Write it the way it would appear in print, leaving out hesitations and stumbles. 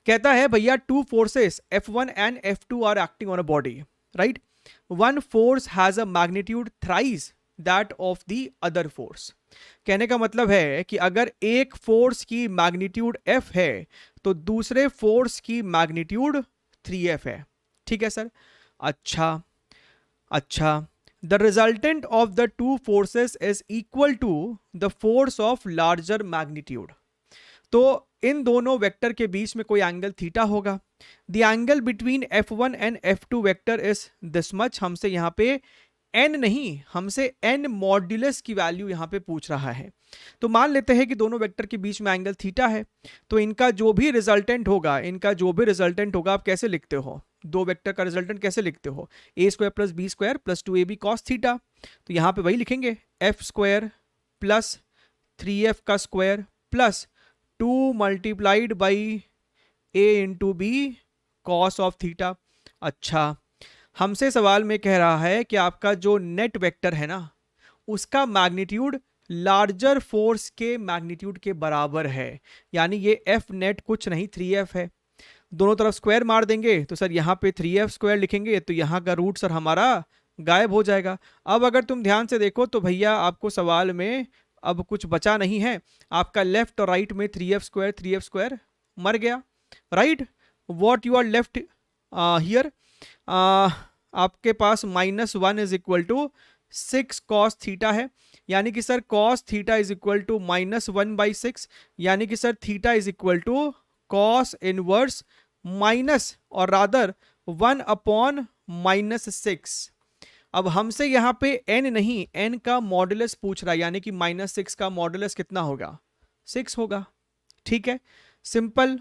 कहता है भैया two forces F1 and F2 are acting on a body, right? One force has a magnitude thrice that of the other force. कहने का मतलब है कि अगर एक फोर्स की मैग्नीट्यूड F है तो दूसरे फोर्स की मैग्नीट्यूड 3F है। ठीक है सर। अच्छा अच्छा, the resultant of the two forces is equal to the force of larger magnitude. तो इन दोनों वेक्टर के बीच में कोई एंगल थीटा होगा। The angle between F1 and F2 vector is this much. हमसे यहाँ पे n नहीं, हमसे n मॉड्यूलस की वैल्यू यहाँ पे पूछ रहा है। तो मान लेते हैं कि दोनों वेक्टर के बीच में एंगल थीटा है, तो इनका जो भी रिजल्टेंट होगा, आप कैसे लिखते हो? दो वेक्टर का रिजल्टेंट कैसे लिखते हो? a square plus B square plus 2ab cos theta. तो यहाँ पे वही लिखेंगे, f स्क्वायर प्लस 3f का square plus 2 multiplied by a into B cos of theta. अच्छा, हमसे सवाल में कह रहा है कि आपका जो नेट वेक्टर है ना, उसका मैग्नीट्यूड लार्जर फोर्स के मैग्नीट्यूड के बराबर है। यानी ये एफ नेट कुछ नहीं 3F है। दोनों तरफ स्क्वायर मार देंगे तो सर यहाँ पे 3F स्क्वायर लिखेंगे तो यहाँ का रूट सर हमारा गायब हो जाएगा। अब अगर तुम ध्यान से देखो तो भैया आपको सवाल में अब कुछ बचा नहीं है। आपका लेफ्ट और राइट में 3F स्क्वायर मर गया, right? What you are left here, आपके पास -1 is equal to 6 cos theta है। यानी कि sir cos theta is equal to -1/6, यानी कि sir theta is equal to cos inverse minus और रादर 1/-6। अब हमसे यहाँ पे n नहीं, n का मॉडुलस पूछ रहा है, यानी कि -6 का मॉडुलस कितना होगा? 6 होगा। ठीक है, सिंपल।